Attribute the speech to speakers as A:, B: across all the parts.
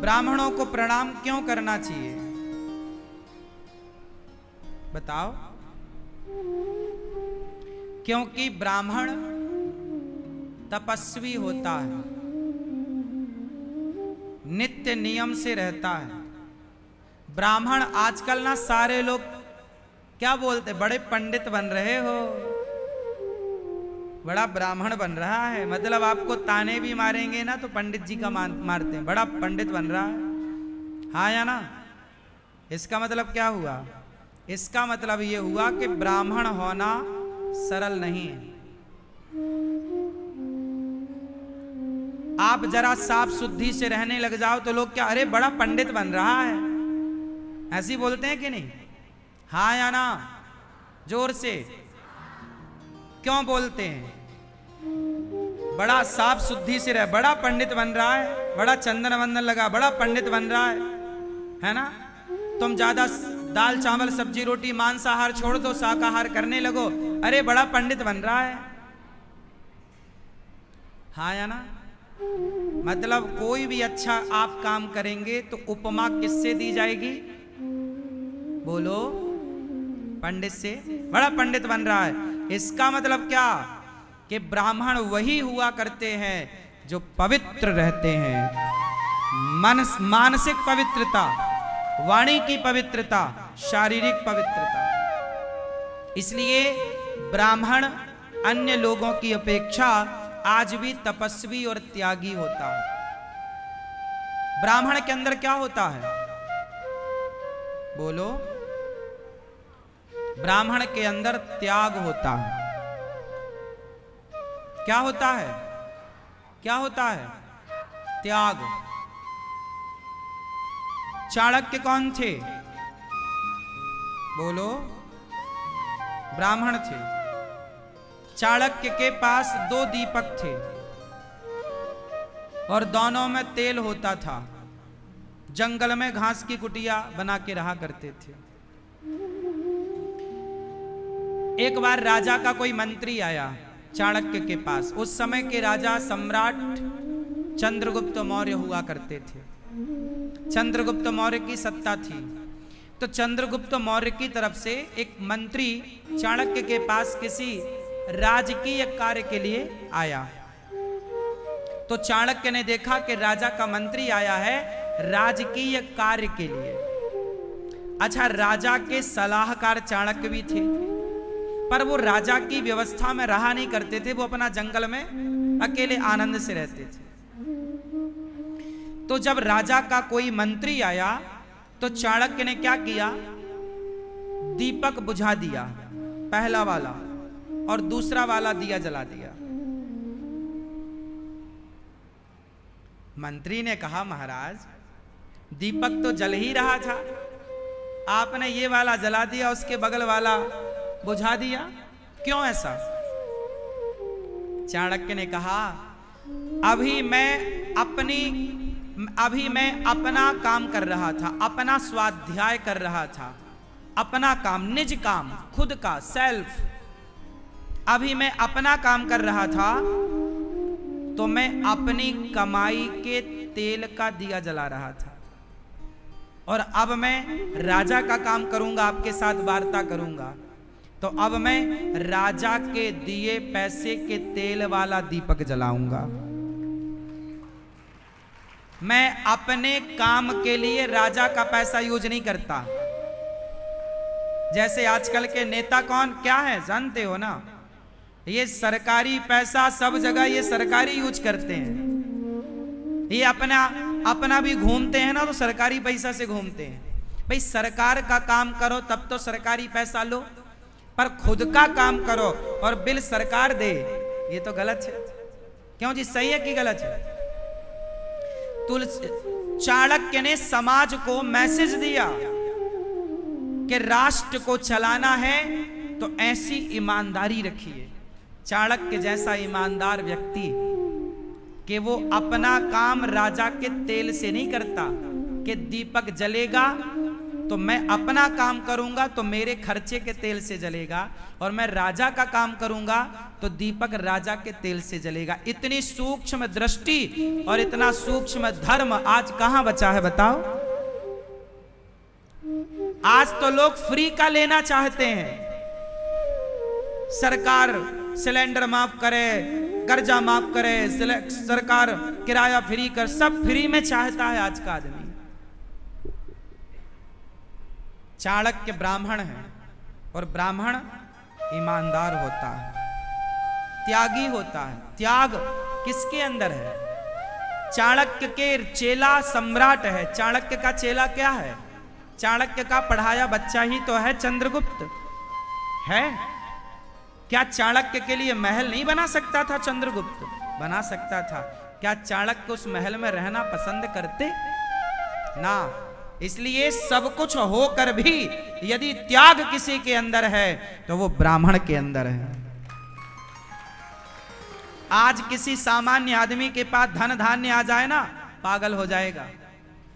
A: ब्राह्मणों को प्रणाम क्यों करना चाहिए? बताओ। क्योंकि ब्राह्मण तपस्वी होता है, नित्य नियम से रहता है। ब्राह्मण आजकल ना सारे लोग क्या बोलते, बड़े पंडित बन रहे हो, बड़ा ब्राह्मण बन रहा है, मतलब आपको ताने भी मारेंगे ना तो पंडित जी का मारते हैं, बड़ा पंडित बन रहा है। हाँ या ना? इसका मतलब क्या हुआ? इसका मतलब ये हुआ कि ब्राह्मण होना सरल नहीं है। आप जरा साफ शुद्धि से रहने लग जाओ तो लोग क्या, अरे बड़ा पंडित बन रहा है, ऐसी बोलते हैं कि नहीं? हाँ या ना? जोर से क्यों बोलते हैं? बड़ा साफ शुद्धि से रहे, बड़ा पंडित बन रहा है, बड़ा चंदन वंदन लगा, बड़ा पंडित बन रहा है ना? तुम ज्यादा दाल चावल सब्जी रोटी मांसाहार छोड़ दो, शाकाहार करने लगो, अरे बड़ा पंडित बन रहा है। हाँ या ना? मतलब कोई भी अच्छा आप काम करेंगे तो उपमा किससे दी जाएगी? बोलो, पंडित से। बड़ा पंडित बन रहा है, इसका मतलब क्या कि ब्राह्मण वही हुआ करते हैं जो पवित्र रहते हैं। मानसिक पवित्रता, वाणी की पवित्रता, शारीरिक पवित्रता। इसलिए ब्राह्मण अन्य लोगों की अपेक्षा आज भी तपस्वी और त्यागी होता है। ब्राह्मण के अंदर क्या होता है? बोलो। ब्राह्मण के अंदर त्याग होता है। क्या होता है? क्या होता है? त्याग। चाणक्य कौन थे? बोलो। ब्राह्मण थे। चाणक्य के पास 2 दीपक थे और दोनों में तेल होता था। जंगल में घास की कुटिया बना के रहा करते थे। एक बार राजा का कोई मंत्री आया चाणक्य के पास। उस समय के राजा सम्राट चंद्रगुप्त मौर्य हुआ करते थे। चंद्रगुप्त मौर्य की सत्ता थी। तो चंद्रगुप्त मौर्य की तरफ से एक मंत्री चाणक्य के पास किसी राजकीय कार्य के लिए आया। तो चाणक्य ने देखा कि राजा का मंत्री आया है राजकीय कार्य के लिए। अच्छा, राजा के सलाहकार चाणक्य भी थे, पर वो राजा की व्यवस्था में रहा नहीं करते थे। वो अपना जंगल में अकेले आनंद से रहते थे। तो जब राजा का कोई मंत्री आया तो चाणक्य ने क्या किया? दीपक बुझा दिया, पहला वाला, और दूसरा वाला दिया जला दिया। मंत्री ने कहा, महाराज दीपक तो जल ही रहा था, आपने ये वाला जला दिया, उसके बगल वाला बुझा दिया, क्यों ऐसा? चाणक्य ने कहा, अभी मैं अपना काम कर रहा था, अपना स्वाध्याय कर रहा था, अपना काम, निज काम, खुद का, सेल्फ। अभी मैं अपना काम कर रहा था तो मैं अपनी कमाई के तेल का दिया जला रहा था, और अब मैं राजा का काम करूंगा, आपके साथ वार्ता करूंगा, तो अब मैं राजा के दिए पैसे के तेल वाला दीपक जलाऊंगा। मैं अपने काम के लिए राजा का पैसा यूज नहीं करता। जैसे आजकल के नेता कौन क्या है जानते हो ना? ये सरकारी पैसा सब जगह ये सरकारी यूज करते हैं। ये अपना भी घूमते हैं ना, तो सरकारी पैसा से घूमते हैं। भाई सरकार का काम करो तब तो सरकारी पैसा लो, पर खुद का काम करो और बिल सरकार दे, ये तो गलत है। क्यों जी, सही है कि गलत है? चाणक्य ने समाज को मैसेज दिया कि राष्ट्र को चलाना है तो ऐसी ईमानदारी रखिए। चाणक्य जैसा ईमानदार व्यक्ति कि वो अपना काम राजा के तेल से नहीं करता, कि दीपक जलेगा तो मैं अपना काम करूंगा तो मेरे खर्चे के तेल से जलेगा, और मैं राजा का काम करूंगा तो दीपक राजा के तेल से जलेगा। इतनी सूक्ष्म दृष्टि और इतना सूक्ष्म धर्म आज कहां बचा है बताओ? आज तो लोग फ्री का लेना चाहते हैं। सरकार सिलेंडर माफ करे, कर्जा माफ करे, सरकार किराया फ्री कर, सब फ्री में चाहता है आज का आदमी। चाणक्य ब्राह्मण है, और ब्राह्मण ईमानदार होता है, त्यागी होता है। त्याग किसके अंदर है? चाणक्य के चेला सम्राट है। चाणक्य का चेला क्या है? चाणक्य का पढ़ाया बच्चा ही तो है चंद्रगुप्त है। क्या चाणक्य के लिए महल नहीं बना सकता था? चंद्रगुप्त बना सकता था। क्या चाणक्य उस महल में रहना पसंद करते? ना। इसलिए सब कुछ होकर भी यदि त्याग किसी के अंदर है तो वो ब्राह्मण के अंदर है। आज किसी सामान्य आदमी के पास धन धान्य आ जाए ना, पागल हो जाएगा,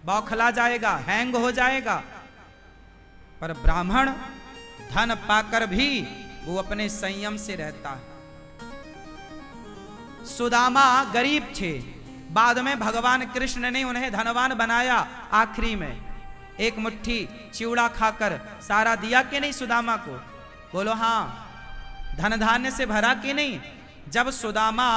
A: बौखला जाएगा, हैंग हो जाएगा। पर ब्राह्मण धन पाकर भी वो अपने संयम से रहता है। सुदामा गरीब थे, बाद में भगवान कृष्ण ने उन्हें धनवान बनाया। आखिरी में एक मुट्ठी चिवड़ा खाकर सारा दिया कि नहीं सुदामा को? बोलो हाँ। धन धान्य से भरा कि नहीं? जब सुदामा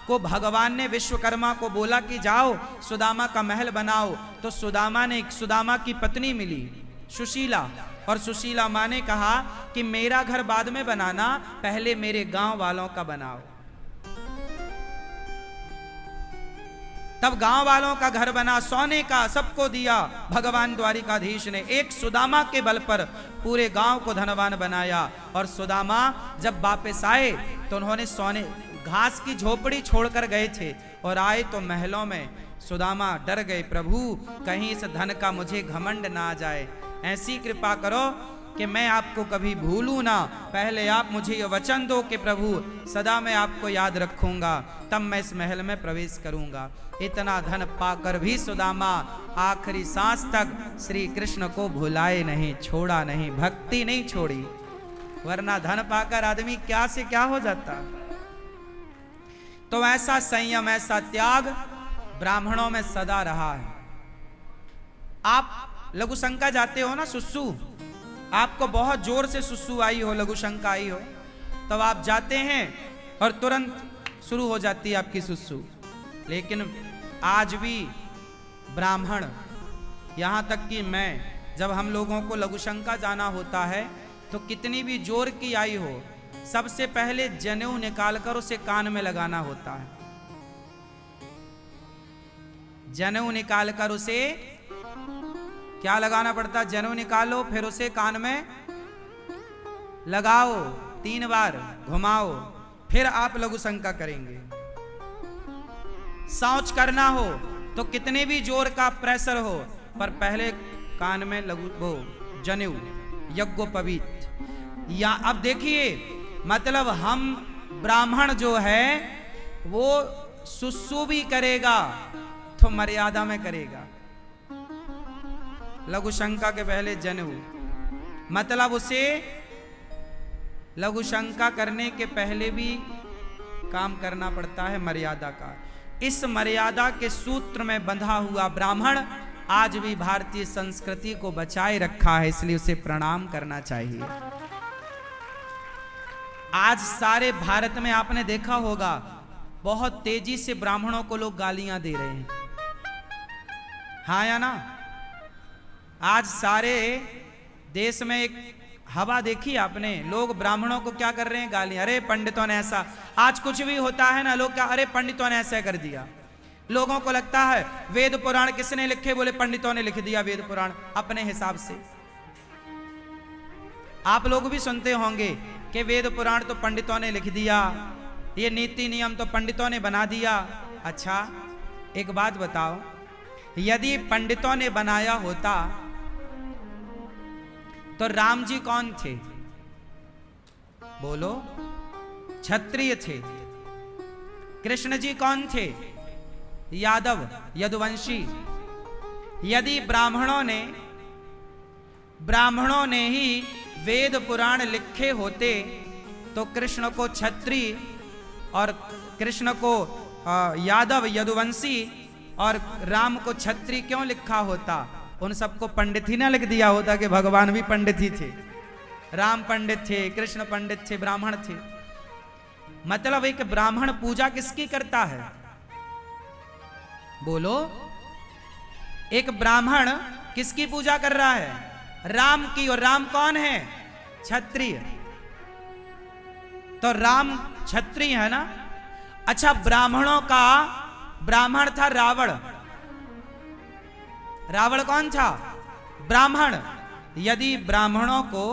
A: को भगवान ने विश्वकर्मा को बोला कि जाओ सुदामा का महल बनाओ, तो सुदामा ने सुदामा की पत्नी मिली सुशीला, और सुशीला माँ ने कहा कि मेरा घर बाद में बनाना, पहले मेरे गांव वालों का बनाओ। तब गांव वालों का घर बना, सोने का, सबको दिया। भगवान द्वारिकाधीश ने एक सुदामा के बल पर पूरे गांव को धनवान बनाया। और सुदामा जब वापस आए तो उन्होंने सोने घास की झोपड़ी छोड़कर गए थे, और आए तो महलों में। सुदामा डर गए, प्रभु कहीं इस धन का मुझे घमंड ना आ जाए, ऐसी कृपा करो कि मैं आपको कभी भूलूं ना। पहले आप मुझे ये वचन दो कि प्रभु सदा मैं आपको याद रखूंगा, तब मैं इस महल में प्रवेश करूंगा। इतना धन पाकर भी सुदामा आखिरी सांस तक श्री कृष्ण को भुलाए नहीं, छोड़ा नहीं, भक्ति नहीं छोड़ी। वरना धन पाकर आदमी क्या से क्या हो जाता। तो ऐसा संयम, ऐसा त्याग ब्राह्मणों में सदा रहा है। आप लघु शंका जाते हो ना, सुसु, आपको बहुत जोर से सुसु आई हो, लघु शंका आई हो, तब आप जाते हैं और तुरंत शुरू हो जाती है आपकी सुसु। लेकिन आज भी ब्राह्मण, यहां तक कि मैं, जब हम लोगों को लघु शंका जाना होता है तो कितनी भी जोर की आई हो, सबसे पहले जनेऊ निकालकर उसे कान में लगाना होता है। जनेऊ निकालकर उसे क्या लगाना पड़ता? जनेऊ निकालो, फिर उसे कान में लगाओ, 3 बार घुमाओ, फिर आप लघु शंका करेंगे। शौच करना हो तो कितने भी जोर का प्रेशर हो, पर पहले कान में लघु वो जनेऊ यज्ञोपवीत। या अब देखिए, मतलब हम ब्राह्मण जो है वो सुसु भी करेगा तो मर्यादा में करेगा। लघु शंका के पहले जनेऊ, मतलब उसे लघु शंका करने के पहले भी काम करना पड़ता है मर्यादा का। इस मर्यादा के सूत्र में बंधा हुआ ब्राह्मण आज भी भारतीय संस्कृति को बचाए रखा है, इसलिए उसे प्रणाम करना चाहिए। आज सारे भारत में आपने देखा होगा, बहुत तेजी से ब्राह्मणों को लोग गालियां दे रहे हैं, हाँ या ना? आज सारे देश में एक हवा देखी आपने, लोग ब्राह्मणों को क्या कर रहे हैं? गालियां। अरे पंडितों ने ऐसा, आज कुछ भी होता है ना, लोग क्या, अरे पंडितों ने ऐसा कर दिया। लोगों को लगता है वेद पुराण किसने लिखे? बोले पंडितों ने लिख दिया वेद पुराण अपने हिसाब से। आप लोग भी सुनते होंगे कि वेद पुराण तो पंडितों ने लिख दिया, ये नीति नियम तो पंडितों ने बना दिया। अच्छा एक बात बताओ, यदि पंडितों ने बनाया होता तो राम जी कौन थे? बोलो, क्षत्रिय थे। कृष्ण जी कौन थे? यादव, यदुवंशी। यदि ब्राह्मणों ने ब्राह्मणों ने ही वेद पुराण लिखे होते तो कृष्ण को क्षत्रिय और कृष्ण को यादव यदुवंशी और राम को क्षत्रिय क्यों लिखा होता? उन सबको पंडित ही ना लिख दिया होता कि भगवान भी पंडित ही थे, राम पंडित थे, कृष्ण पंडित थे, ब्राह्मण थे। मतलब एक ब्राह्मण पूजा किसकी करता है? बोलो, एक ब्राह्मण किसकी पूजा कर रहा है? राम की। और राम कौन है? क्षत्रिय। तो राम क्षत्रिय है ना। अच्छा, ब्राह्मणों का ब्राह्मण था रावण। रावण कौन था? ब्राह्मण। यदि ब्राह्मणों को,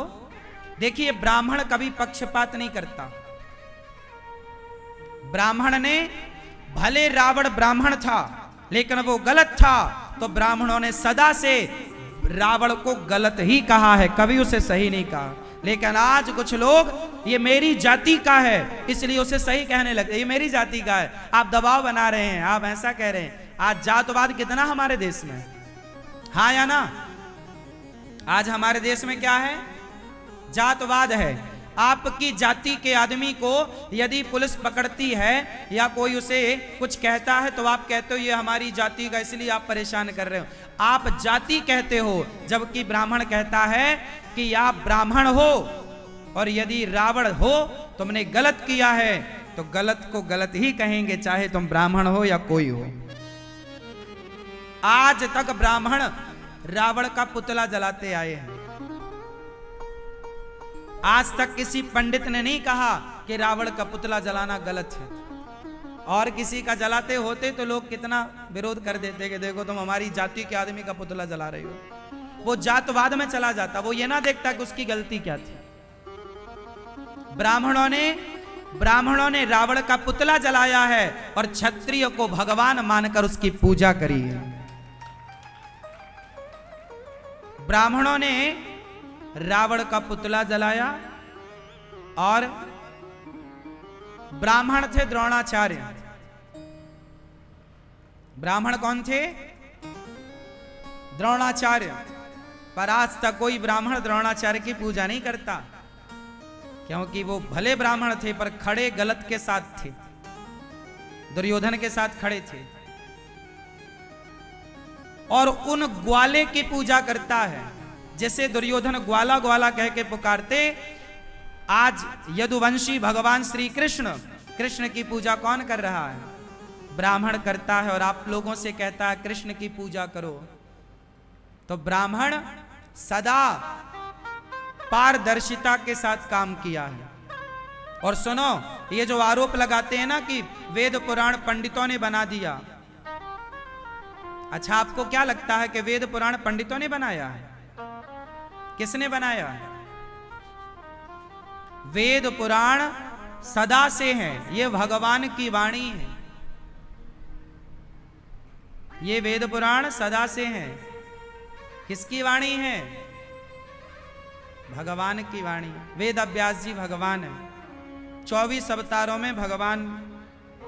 A: देखिए ब्राह्मण कभी पक्षपात नहीं करता। ब्राह्मण ने, भले रावण ब्राह्मण था लेकिन वो गलत था, तो ब्राह्मणों ने सदा से रावण को गलत ही कहा है, कभी उसे सही नहीं कहा। लेकिन आज कुछ लोग ये मेरी जाति का है इसलिए उसे सही कहने लगते, ये मेरी जाति का है। आप दबाव बना रहे हैं, आप ऐसा कह रहे हैं। आज जातवाद कितना हमारे देश में, हाँ या ना? आज हमारे देश में क्या है? जातवाद है। आपकी जाति के आदमी को यदि पुलिस पकड़ती है या कोई उसे कुछ कहता है तो आप कहते हो ये हमारी जाति का, इसलिए आप परेशान कर रहे हो। आप जाति कहते हो, जबकि ब्राह्मण कहता है कि आप ब्राह्मण हो और यदि रावण हो तुमने गलत किया है तो गलत को गलत ही कहेंगे, चाहे तुम ब्राह्मण हो या कोई हो। आज तक ब्राह्मण रावण का पुतला जलाते आए हैं। आज तक किसी पंडित ने नहीं कहा कि रावण का पुतला जलाना गलत है। और किसी का जलाते होते तो लोग कितना विरोध कर देते कि देखो तुम हमारी जाति के आदमी का पुतला जला रहे हो। वो जातवाद में चला जाता, वो ये ना देखता कि उसकी गलती क्या थी। ब्राह्मणों ने रावण का पुतला जलाया है और क्षत्रिय को भगवान मानकर उसकी पूजा करी है। ब्राह्मणों ने रावण का पुतला जलाया और ब्राह्मण थे द्रोणाचार्य। ब्राह्मण कौन थे? द्रोणाचार्य। पर आज तक कोई ब्राह्मण द्रोणाचार्य की पूजा नहीं करता, क्योंकि वो भले ब्राह्मण थे पर खड़े गलत के साथ थे, दुर्योधन के साथ खड़े थे। और उन ग्वाले की पूजा करता है, जैसे दुर्योधन ग्वाला ग्वाला कह के पुकारते। आज यदुवंशी भगवान श्री कृष्ण की पूजा कौन कर रहा है? ब्राह्मण करता है। और आप लोगों से कहता है कृष्ण की पूजा करो। तो ब्राह्मण सदा पारदर्शिता के साथ काम किया है। और सुनो, ये जो आरोप लगाते हैं ना कि वेद पुराण पंडितों ने बना दिया, अच्छा आपको क्या लगता है कि वेद पुराण पंडितों ने बनाया है? किसने बनाया? वेद पुराण सदा से हैं, ये भगवान की वाणी है। ये वेद पुराण सदा से हैं। किसकी वाणी है? भगवान की वाणी। वेद व्यास जी भगवान है। 24 अवतारों में भगवान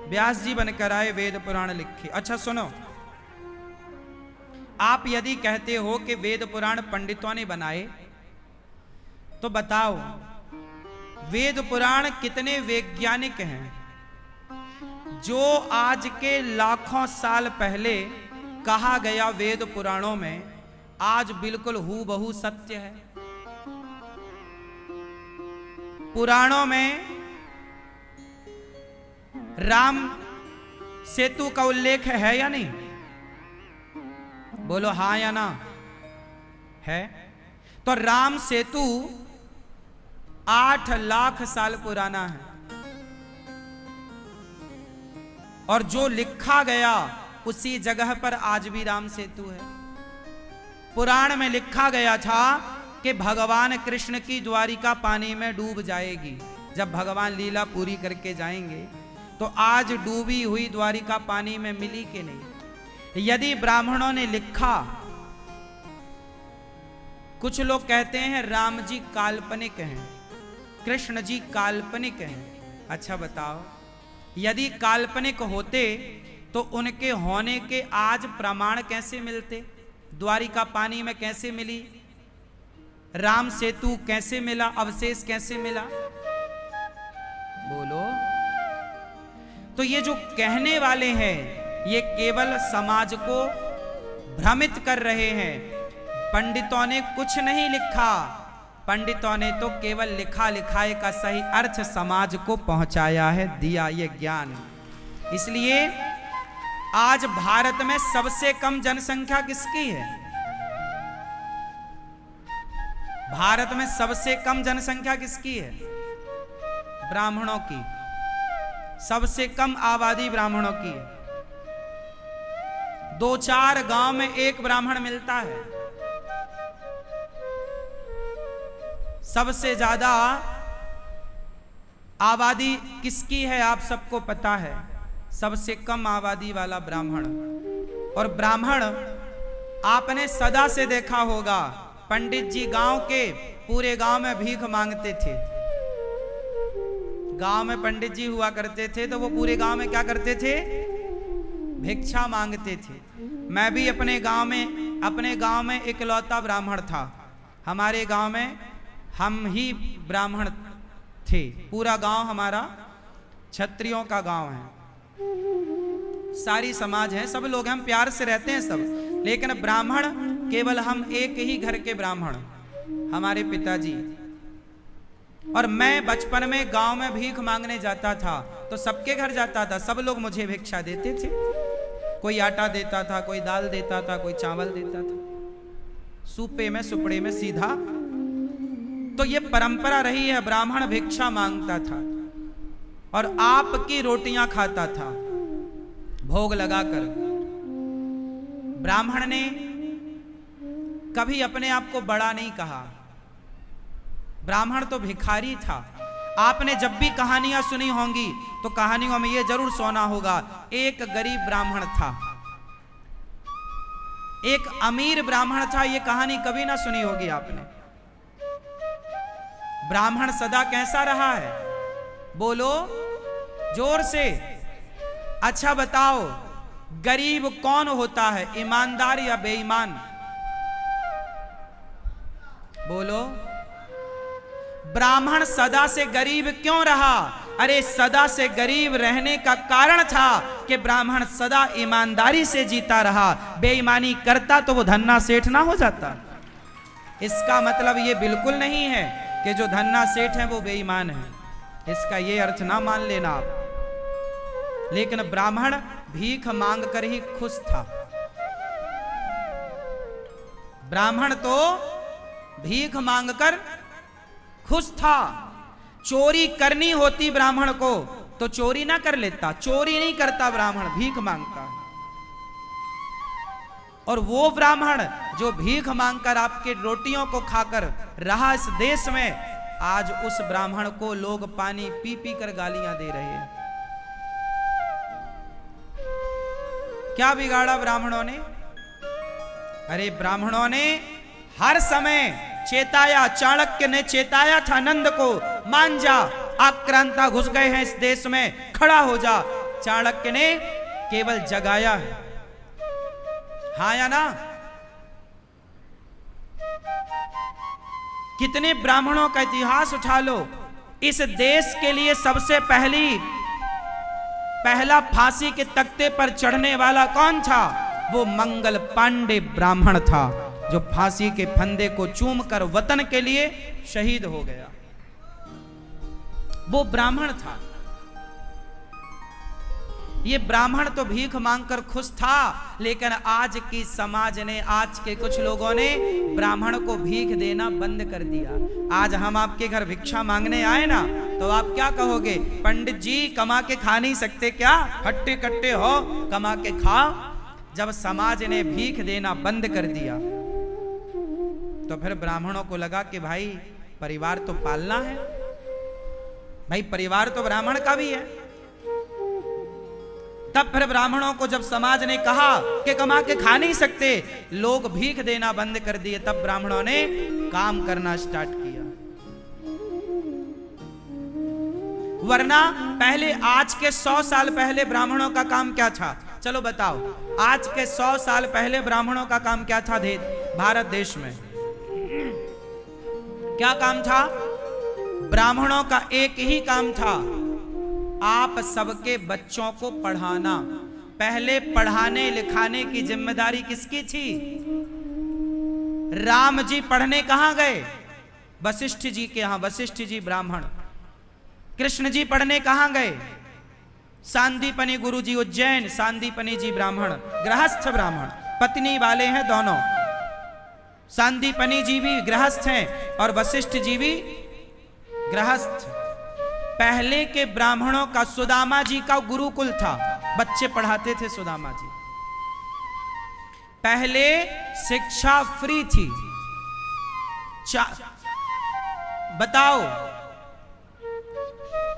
A: व्यास जी बनकर आए, वेद पुराण लिखे। अच्छा सुनो, आप यदि कहते हो कि वेद पुराण पंडितों ने बनाए, तो बताओ वेद पुराण कितने वैज्ञानिक हैं? जो आज के लाखों साल पहले कहा गया वेद पुराणों में आज बिल्कुल हूबहू सत्य है। पुराणों में राम सेतु का उल्लेख है या नहीं? बोलो हाँ या ना? है। तो राम सेतु 8 लाख साल पुराना है। और जो लिखा गया उसी जगह पर आज भी राम सेतु है। पुराण में लिखा गया था कि भगवान कृष्ण की द्वारिका पानी में डूब जाएगी। जब भगवान लीला पूरी करके जाएंगे तो आज डूबी हुई द्वारिका पानी में मिली कि नहीं? यदि ब्राह्मणों ने लिखा, कुछ लोग कहते हैं राम जी काल्पनिक हैं, कृष्ण जी काल्पनिक हैं। अच्छा बताओ, यदि काल्पनिक होते तो उनके होने के आज प्रमाण कैसे मिलते? द्वारिका पानी में कैसे मिली? राम सेतु कैसे मिला, अवशेष कैसे मिला? बोलो। तो ये जो कहने वाले हैं ये केवल समाज को भ्रमित कर रहे हैं। पंडितों ने कुछ नहीं लिखा, पंडितों ने तो केवल लिखा लिखाए का सही अर्थ समाज को पहुंचाया है, दिया ये ज्ञान। इसलिए आज भारत में सबसे कम जनसंख्या किसकी है? भारत में सबसे कम जनसंख्या किसकी है? ब्राह्मणों की। सबसे कम आबादी ब्राह्मणों की है। 2-4 गांव में एक ब्राह्मण मिलता है। सबसे ज्यादा आबादी किसकी है आप सबको पता है? सबसे कम आबादी वाला ब्राह्मण। और ब्राह्मण आपने सदा से देखा होगा, पंडित जी गांव के पूरे गांव में भीख मांगते थे। गांव में पंडित जी हुआ करते थे तो वो पूरे गांव में क्या करते थे? भिक्षा मांगते थे। मैं भी अपने गांव में इकलौता ब्राह्मण था। हमारे गांव में हम ही ब्राह्मण थे। पूरा गांव हमारा क्षत्रियों का गांव है। सारी समाज है, सब लोग हम प्यार से रहते हैं सब, लेकिन ब्राह्मण केवल हम एक ही घर के ब्राह्मण, हमारे पिताजी। और मैं बचपन में गांव में भीख मांगने जाता था तो सबके घर जाता था, सब लोग मुझे भिक्षा देते थे। कोई आटा देता था, कोई दाल देता था, कोई चावल देता था, सूपे में सुपड़े में सीधा। तो ये परंपरा रही है, ब्राह्मण भिक्षा मांगता था और आपकी रोटियां खाता था भोग लगाकर। ब्राह्मण ने कभी अपने आप को बड़ा नहीं कहा। ब्राह्मण तो भिखारी था। आपने जब भी कहानियां सुनी होंगी तो कहानियों में यह जरूर सुना होगा, एक गरीब ब्राह्मण था, एक अमीर ब्राह्मण था। यह कहानी कभी ना सुनी होगी आपने। ब्राह्मण सदा कैसा रहा है? बोलो जोर से। अच्छा बताओ, गरीब कौन होता है, ईमानदार या बेईमान? बोलो। ब्राह्मण सदा से गरीब क्यों रहा? अरे सदा से गरीब रहने का कारण था कि ब्राह्मण सदा ईमानदारी से जीता रहा। बेईमानी करता तो वो धन्ना सेठ ना हो जाता। इसका मतलब ये बिल्कुल नहीं है कि जो धन्ना सेठ है वो बेईमान है, इसका ये अर्थ ना मान लेना आप। लेकिन ब्राह्मण भीख मांग कर ही खुश था। ब्राह्मण तो भीख मांगकर खुश था। चोरी करनी होती ब्राह्मण को तो चोरी ना कर लेता, चोरी नहीं करता ब्राह्मण, भीख मांगता। और वो ब्राह्मण जो भीख मांगकर आपके रोटियों को खाकर रहा इस देश में, आज उस ब्राह्मण को लोग पानी पी पी कर गालियां दे रहे हैं। क्या बिगाड़ा ब्राह्मणों ने? अरे ब्राह्मणों ने हर समय चेताया, चाणक्य ने चेताया था नंद को, मान जा, आक्रांता घुस गए हैं इस देश में, खड़ा हो जा। चाणक्य ने केवल जगाया है, हाँ या ना? कितने ब्राह्मणों का इतिहास उठा लो, इस देश के लिए सबसे पहला फांसी के तख्ते पर चढ़ने वाला कौन था? वो मंगल पांडे ब्राह्मण था, जो फांसी के फंदे को चूमकर वतन के लिए शहीद हो गया। वो ब्राह्मण था। ये ब्राह्मण तो भीख मांगकर खुश था, लेकिन आज की समाज ने, आज के कुछ लोगों ने ब्राह्मण को भीख देना बंद कर दिया। आज हम आपके घर भिक्षा मांगने आए ना तो आप क्या कहोगे? पंडित जी कमा के खा नहीं सकते क्या? हट्टे कट्टे हो, कमा के खाओ। जब समाज ने भीख देना बंद कर दिया तो फिर ब्राह्मणों को लगा कि भाई परिवार तो पालना है, भाई परिवार तो ब्राह्मण का भी है। तब फिर ब्राह्मणों को जब समाज ने कहा कि कमा के खा नहीं सकते, लोग भीख देना बंद कर दिए, तब ब्राह्मणों ने काम करना स्टार्ट किया। वरना पहले, आज के 100 साल पहले ब्राह्मणों का काम क्या था? चलो बताओ, आज के 100 साल पहले ब्राह्मणों का काम क्या था भारत देश में? क्या काम था? ब्राह्मणों का एक ही काम था, आप सबके बच्चों को पढ़ाना। पहले पढ़ाने लिखाने की जिम्मेदारी किसकी थी? राम जी पढ़ने कहां गए? वशिष्ठ जी के यहां, वशिष्ठ जी ब्राह्मण। कृष्ण जी पढ़ने कहां गए? सांदीपनी गुरु जी उज्जैन, सांदीपनी जी ब्राह्मण, गृहस्थ ब्राह्मण, पत्नी वाले हैं दोनों। सांदीपनी जी भी गृहस्थ हैं और वशिष्ठ जी भी गृहस्थ। पहले के ब्राह्मणों का, सुदामा जी का गुरुकुल था, बच्चे पढ़ाते थे सुदामा जी। पहले शिक्षा फ्री थी। बताओ,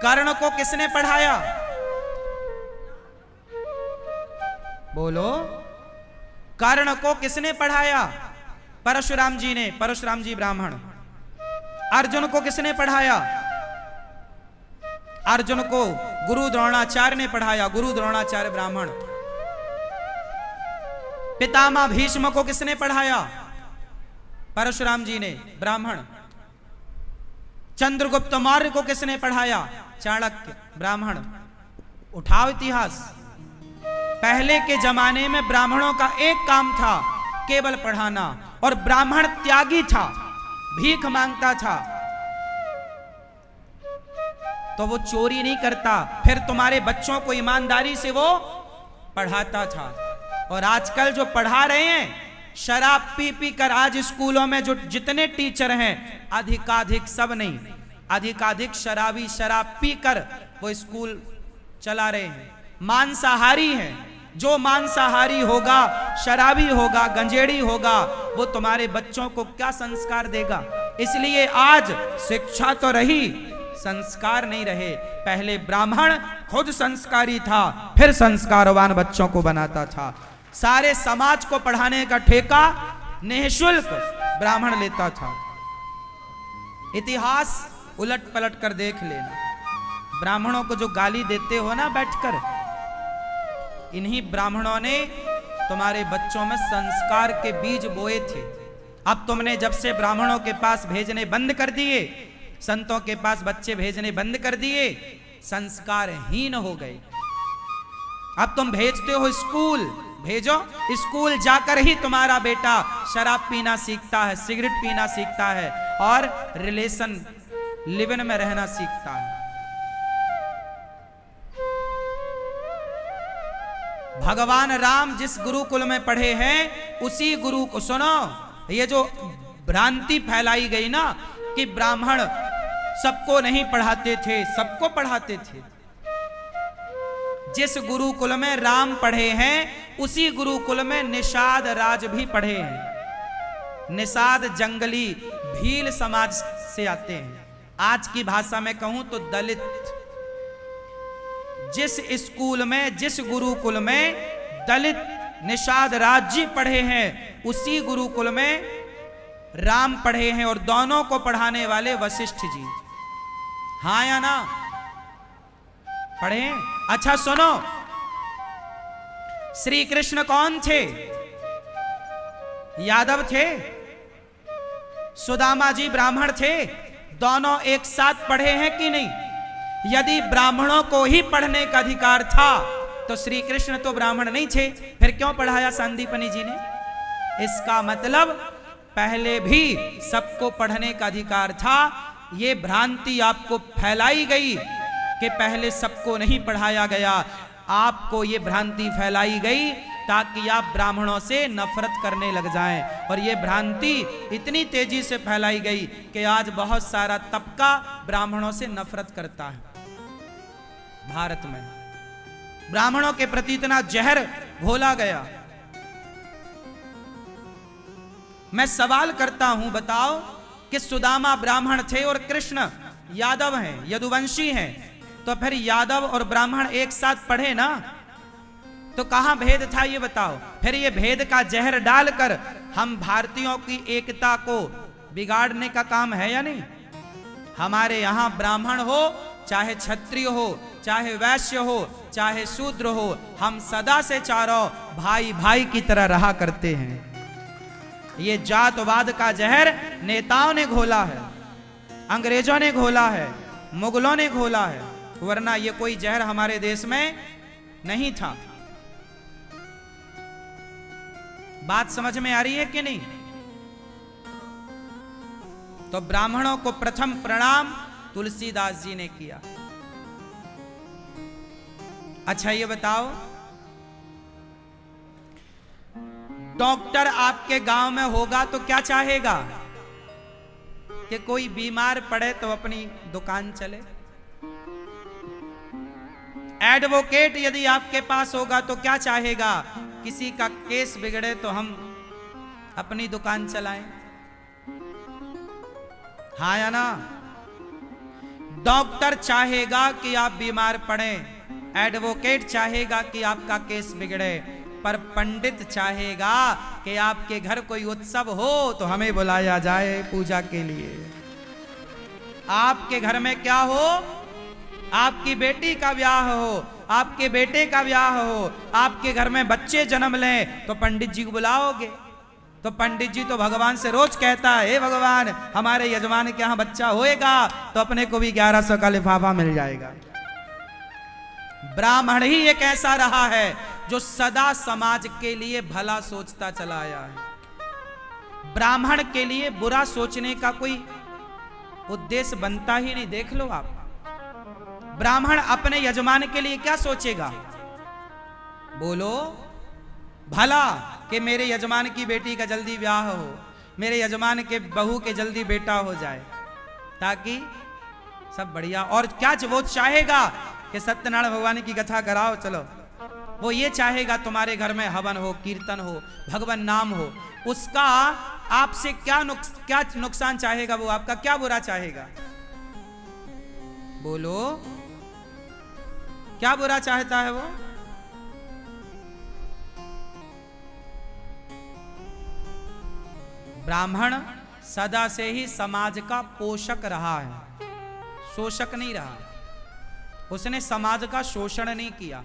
A: कर्ण को किसने पढ़ाया? बोलो, कर्ण को किसने पढ़ाया? परशुराम जी ने, परशुराम जी ब्राह्मण। अर्जुन को किसने पढ़ाया? अर्जुन को गुरु द्रोणाचार्य ने पढ़ाया, गुरु द्रोणाचार्य ब्राह्मण। पितामह भीष्म को किसने पढ़ाया? परशुराम जी ने, ब्राह्मण। चंद्रगुप्त मौर्य को किसने पढ़ाया? चाणक्य, ब्राह्मण। उठाओ इतिहास। पहले के जमाने में ब्राह्मणों का एक काम था, केवल पढ़ाना। और ब्राह्मण त्यागी था, भीख मांगता था, तो वो चोरी नहीं करता, फिर तुम्हारे बच्चों को ईमानदारी से वो पढ़ाता था। और आजकल जो पढ़ा रहे हैं, शराब पी पी कर, आज स्कूलों में जो जितने टीचर हैं, अधिकाधिक, सब नहीं, अधिकाधिक शराबी, शराब पीकर वो स्कूल चला रहे हैं। मांसाहारी हैं। जो मांसाहारी होगा, शराबी होगा, गंजेड़ी होगा, वो तुम्हारे बच्चों को क्या संस्कार देगा? इसलिए आज शिक्षा तो रही, संस्कार नहीं रहे। पहले ब्राह्मण खुद संस्कारी था, फिर संस्कारवान बच्चों को बनाता था। सारे समाज को पढ़ाने का ठेका निःशुल्क ब्राह्मण लेता था। इतिहास उलट पलट कर देख लेना। ब्राह्मणों को जो गाली देते हो ना बैठकर, इन्हीं ब्राह्मणों ने तुम्हारे बच्चों में संस्कार के बीज बोए थे। अब तुमने जब से ब्राह्मणों के पास भेजने बंद कर दिए, संतों के पास बच्चे भेजने बंद कर दिए, संस्कारहीन हो गए। अब तुम भेजते हो स्कूल, भेजो, स्कूल जाकर ही तुम्हारा बेटा शराब पीना सीखता है, सिगरेट पीना सीखता है और रिलेशन, लिव इन में रहना सीखता है। भगवान राम जिस गुरुकुल में पढ़े हैं, उसी गुरु को सुनो। ये जो भ्रांति फैलाई गई ना कि ब्राह्मण सबको नहीं पढ़ाते थे, सबको पढ़ाते थे। जिस गुरुकुल में राम पढ़े हैं, उसी गुरुकुल में निषाद राज भी पढ़े हैं। निषाद जंगली भील समाज से आते हैं। आज की भाषा में कहूं तो दलित। जिस स्कूल में, जिस गुरुकुल में दलित निषाद राज जी पढ़े हैं, उसी गुरुकुल में राम पढ़े हैं। और दोनों को पढ़ाने वाले वशिष्ठ जी, हाँ या ना? पढ़े? अच्छा सुनो, श्री कृष्ण कौन थे? यादव थे। सुदामा जी ब्राह्मण थे। दोनों एक साथ पढ़े हैं कि नहीं? यदि ब्राह्मणों को ही पढ़ने का अधिकार था तो श्री कृष्ण तो ब्राह्मण नहीं थे, फिर क्यों पढ़ाया सांदीपनी जी ने? इसका मतलब पहले भी सबको पढ़ने का अधिकार था। ये भ्रांति आपको फैलाई गई कि पहले सबको नहीं पढ़ाया गया। आपको ये भ्रांति फैलाई गई ताकि आप ब्राह्मणों से नफरत करने लग जाएं। और ये भ्रांति इतनी तेजी से फैलाई गई कि आज बहुत सारा तबका ब्राह्मणों से नफरत करता है। भारत में ब्राह्मणों के प्रति इतना जहर घोला गया। मैं सवाल करता हूं, बताओ कि सुदामा ब्राह्मण थे और कृष्ण यादव हैं, यदुवंशी हैं, तो फिर यादव और ब्राह्मण एक साथ पढ़े ना, तो कहां भेद था ये बताओ। फिर ये भेद का जहर डालकर हम भारतीयों की एकता को बिगाड़ने का काम है या नहीं? हमारे यहां ब्राह्मण हो, चाहे क्षत्रिय हो, चाहे वैश्य हो, चाहे शूद्र हो, हम सदा से चारों भाई भाई की तरह रहा करते हैं। ये जातवाद का जहर नेताओं ने घोला है। अंग्रेजों ने घोला है, मुगलों ने घोला है, वरना ये कोई जहर हमारे देश में नहीं था। बात समझ में आ रही है कि नहीं? तो ब्राह्मणों को प्रथम प्रणाम तुलसीदास जी ने किया। अच्छा ये बताओ, डॉक्टर आपके गांव में होगा तो क्या चाहेगा कि कोई बीमार पड़े तो अपनी दुकान चले। एडवोकेट यदि आपके पास होगा तो क्या चाहेगा, किसी का केस बिगड़े तो हम अपनी दुकान चलाएं। हाँ या ना? डॉक्टर चाहेगा कि आप बीमार पड़े, एडवोकेट चाहेगा कि आपका केस बिगड़े, पर पंडित चाहेगा कि आपके घर कोई उत्सव हो तो हमें बुलाया जाए पूजा के लिए। आपके घर में क्या हो, आपकी बेटी का ब्याह हो, आपके बेटे का ब्याह हो, आपके घर में बच्चे जन्म लें तो पंडित जी को बुलाओगे। तो पंडित जी तो भगवान से रोज कहता है, हे भगवान हमारे यजमान के यहां बच्चा होएगा तो अपने को भी 1100 का लिफाफा मिल जाएगा। ब्राह्मण ही एक ऐसा रहा है जो सदा समाज के लिए भला सोचता चला आया है। ब्राह्मण के लिए बुरा सोचने का कोई उद्देश्य बनता ही नहीं। देख लो आप, ब्राह्मण अपने यजमान के लिए क्या सोचेगा? बोलो भला कि मेरे यजमान की बेटी का जल्दी ब्याह हो, मेरे यजमान के बहू के जल्दी बेटा हो जाए, ताकि सब बढ़िया। और क्या वो चाहेगा कि सत्यनारायण भगवान की कथा कराओ, चलो। वो ये चाहेगा तुम्हारे घर में हवन हो, कीर्तन हो, भगवान नाम हो। उसका आपसे क्या नुकसान चाहेगा? वो आपका क्या बुरा चाहेगा? बोलो, क्या बुरा चाहता है वो? ब्राह्मण सदा से ही समाज का पोषक रहा है, शोषक नहीं रहा। उसने समाज का शोषण नहीं किया।